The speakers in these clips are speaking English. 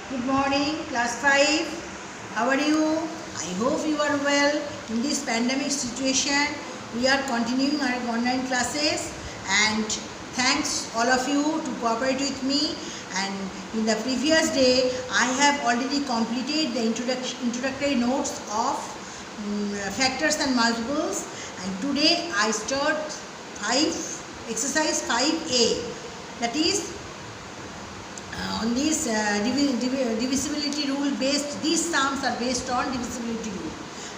Good morning, class 5. How are you? I hope you are well. In this pandemic situation, we are continuing our online classes, and thanks all of you to cooperate with me. And in the previous day, I have already completed the introductory notes of factors and multiples, and today I start exercise 5A, that is on this divisibility rule based. These sums are based on divisibility rule.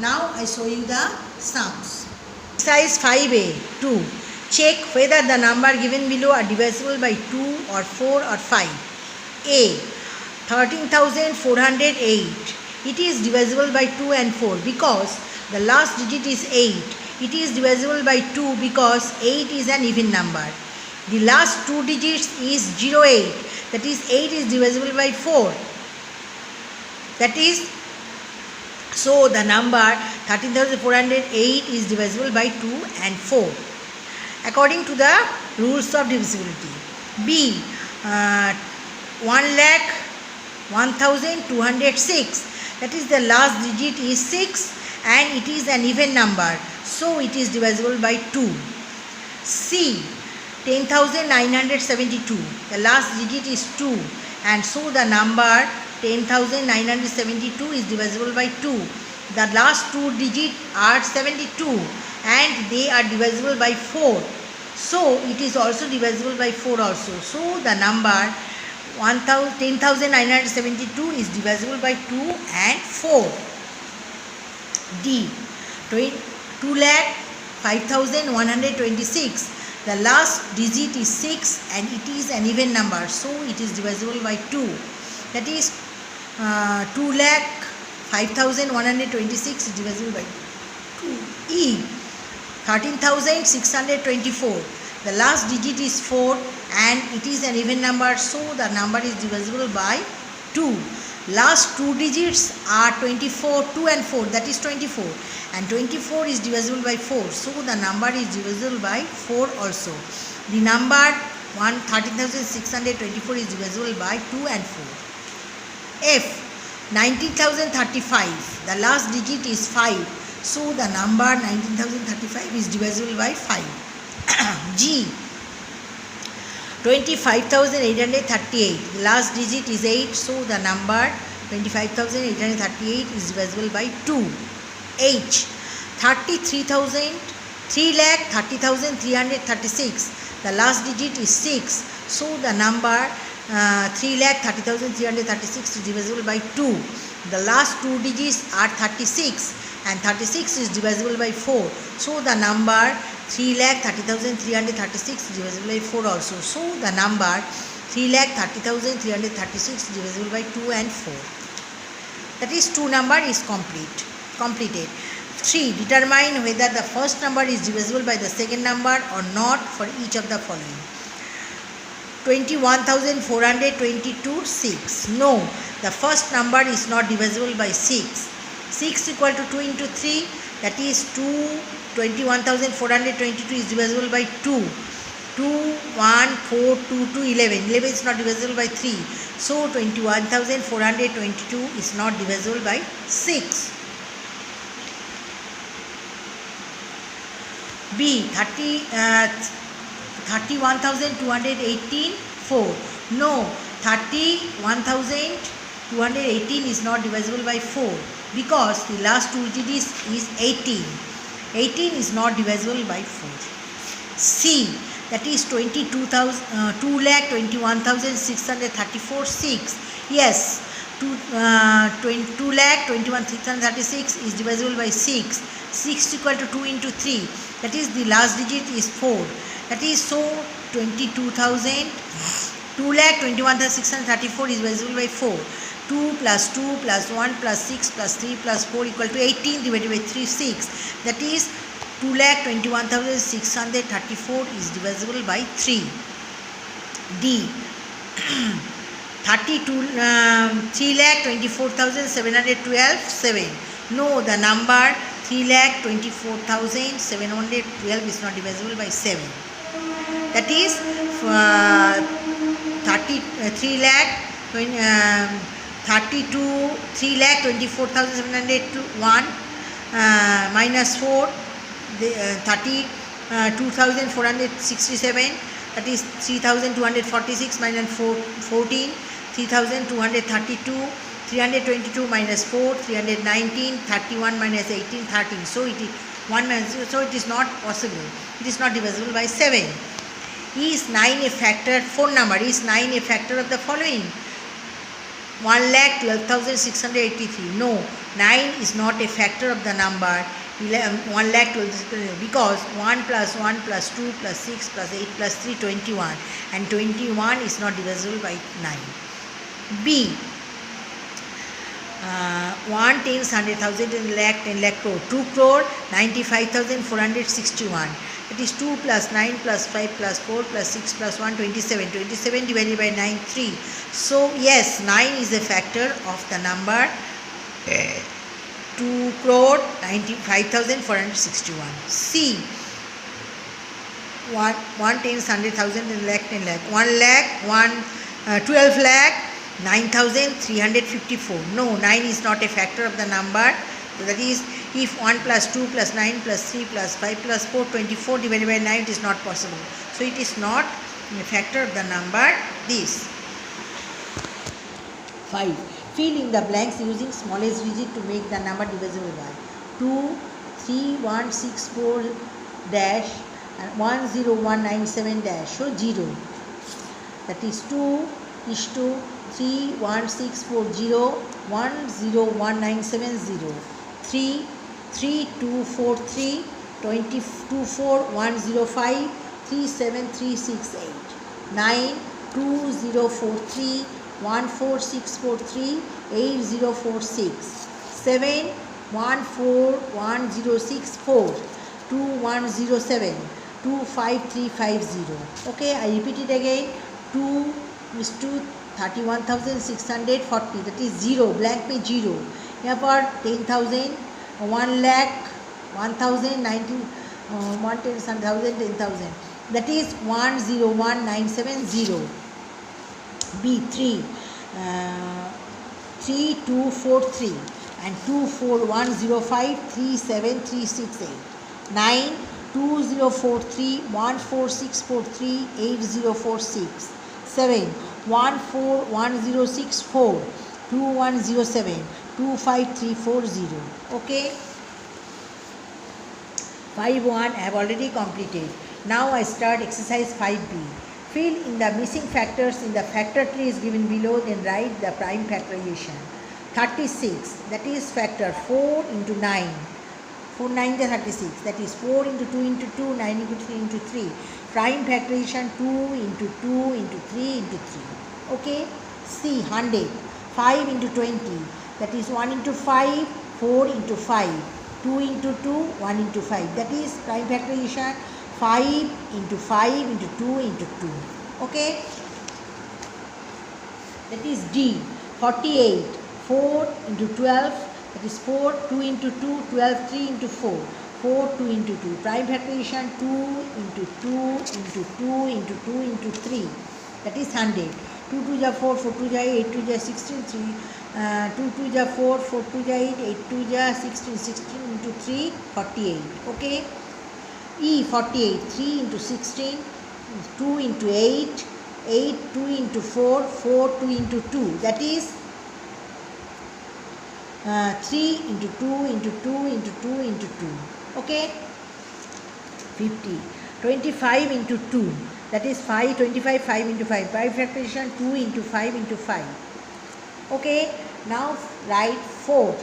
Now I show you the sums. Exercise 5A 2. Check whether the number given below are divisible by 2 or 4 or 5. A. 13,408. It is divisible by 2 and 4 because the last digit is 8. It is divisible by 2 because 8 is an even number. The last two digits is 08. That is 8 is divisible by 4. That is, so the number 13,408 is divisible by 2 and 4 according to the rules of divisibility. B. 1,01,206. That is, the last digit is 6 and it is an even number, so it is divisible by 2. C. 10,972. The last digit is 2 and so the number 10,972 is divisible by 2. The last two digits are 72 and they are divisible by 4. So it is also divisible by 4 also. So the number 10,972 is divisible by 2 and 4. D. 2,05,126. The last digit is 6 and it is an even number, so it is divisible by 2. That is 2,05,126 is divisible by 2. E. 13,624. The last digit is 4 and it is an even number, so the number is divisible by 2. Last two digits are 24, 2 and 4, that is 24, and 24 is divisible by 4, so the number is divisible by 4 also. The number 13,624 is divisible by 2 and 4. F. 19,035. The last digit is 5, so the number 19,035 is divisible by 5. G. 25,838. The last digit is 8, so the number 25,838 is divisible by 2. H. 3,30,336. The last digit is 6, so the number 3,30,336 is divisible by 2. The last two digits are 36 and 36 is divisible by 4, so the number 3,30,336 is divisible by 4 also. So the number 3,30,336 is divisible by 2 and 4. That is, 2 number is completed. 3. Determine whether the first number is divisible by the second number or not for each of the following. 21,422 6. No, the first number is not divisible by 6. 6 equal to 2 into 3, that is 21,422 is divisible by 2. 2, 1, 4, 2, 2, 11. 11 is not divisible by 3. So 21,422 is not divisible by 6. B. 31,218 4. No, 31,218 is not divisible by 4 because the last two digits is 18. 18 is not divisible by 4. C. That is 2,21,634 6. Yes, 2,21,636 is divisible by 6. 6 equal to 2 into 3. That is, the last digit is 4. That is, so 2,21,634 is divisible by 4. 2 plus 2 plus 1 plus 6 plus 3 plus 4 equal to 18 divided by 3, 6. That is, 2,21,634 is divisible by 3. D. 3,24,712 7. No, the number 3,24,712 is not divisible by 7. That is 3 lakh 32, 3,24,701 minus 4, 32,467, that is 3,246 minus 14, 3,232, 322 minus 4, 319, 31 minus 18, 13. So it is 1 minus 0, so it is not possible. It is not divisible by 7. Is 9 a factor? Phone number is 9 a factor of the following? 1,12,683. No, 9 is not a factor of the number 1,12,683 because 1 plus 1 plus 2 plus 6 plus 8 plus 3, 21, and 21 is not divisible by 9. B. 1 tens 100,000 10 lakh 10 lakh crore 2 crore 95,461. It is 2 plus 9 plus 5 plus 4 plus 6 plus 1 27. 27 divided by 9 3. So yes, 9 is a factor of the number 2 crore 95,461. C. 1 tens 100,000 10 lakh 10 lakh 1 lakh 12 lakh 9,354. No, 9 is not a factor of the number. So that is, if 1 plus 2 plus 9 plus 3 plus 5 plus 4, 24 divided by 9, it is not possible. So it is not a factor of the number this. 5. Fill in the blanks using smallest digit to make the number divisible by 2, 3, 1, 6, 4 dash and 10197 dash. So 0. That is 2 is to 3, 1, 6, 4, 0, 101,970. 3, 3, 2, 4, 3, 22, 4, 105, 37368. 9, 2, 0, 4, 3, 1, 4, 6, 4, 3, 8, 0, 4, 6. 7, 1, 4, 1, 0, 6, 4, 2, 1, 0, 7, 2, 5, 3, 5, 0. Okay, I repeat it again. 2 is to 31,640, that is 0, blank में 0. यहाँ पर 10,000, 1 lakh, 1,000, 19, 1,000, 10,000, that is 101,970. B. 3, 3,243 and 24105 37368. 9, 2043 14643 8046. 7, 141064 2107 25340. Okay. 5.1 I have already completed. Now I start exercise 5b. Fill in the missing factors in the factor tree is given below, then write the prime factorization. 36, that is factor 4 into 9. 4 9 is 36, that is 4 into 2 into 2, 9 into 3 into 3. Prime factorization 2 into 2 into 3 into 3. Okay. C. 100. 5 into 20, that is 1 into 5, 4 into 5, 2 into 2, 1 into 5. That is prime factorization 5 into 5 into 2 into 2. Okay. That is D. 48. 4 into 12, that is 4, 2 into 2, 12, 3 into 4. 4, 2 into 2. Prime factorization 2 into 2 into 2 into 2 into 3. That is 100. 2 2 ja 4, 4 2 ja 8, 2 ja 16, 3, 2 2 ja 4, 4 2 ja 8, 8 2 ja 16, 16 into 3, 48. Okay. E. 48. 3 into 16, 2 into 8, 8 2 into 4, 4 2 into 2. That is 3 into 2 into 2 into 2 into 2. Okay. 50. 25 into 2, that is 5, 25, 5 into 5. Prime factorization 2 into 5 into 5. Okay. Now write 4.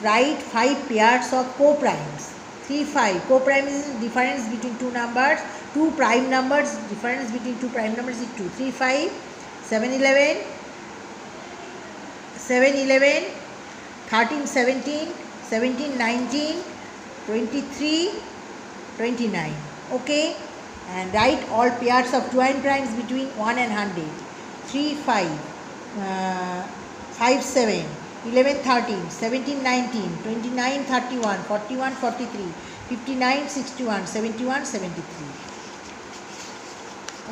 Write 5 pairs of co-primes. 3, 5. Co-prime is difference between two numbers. Two prime numbers, difference between two prime numbers is 2. 3, 5, 7, 11, 7, 11, 13, 17, 17, 19, 23, 29. Okay. And write all pairs of twin primes between 1 and 100. 3, 5, 5, 7, 11, 13, 17, 19, 29, 31, 41, 43, 59, 61, 71, 73.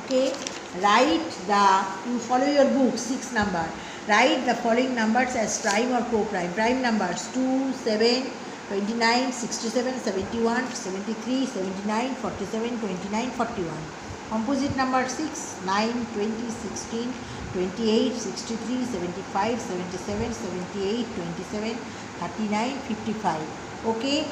Okay. Write the, you follow your book, 6 number. write the following numbers as prime or co-prime. Prime numbers 2, 7, 29, 67, 71, 73, 79, 47, 29, 41. Composite number 6, 9, 20, 16, 28, 63, 75, 77, 78, 27, 39, 55. Okay.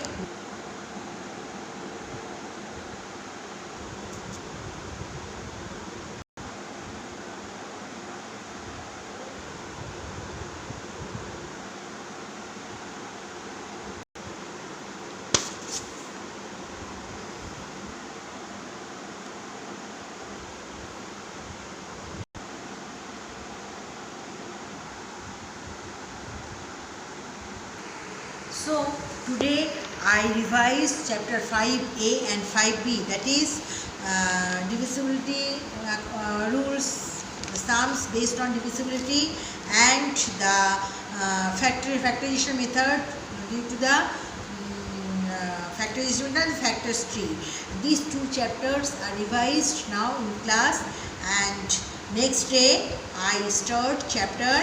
So today I revised chapter 5a and 5b, that is divisibility rules, the sums based on divisibility, and the factorization method due to the factorization and factors tree. These two chapters are revised now in class, and next day I start chapter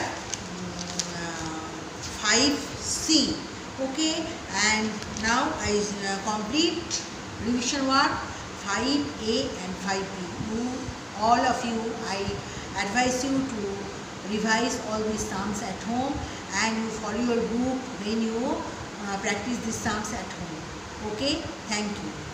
5c. Okay, and now I complete revision work 5a and 5b. All of you, I advise you to revise all these sums at home, and you follow your book when you practice these sums at home. Okay, thank you.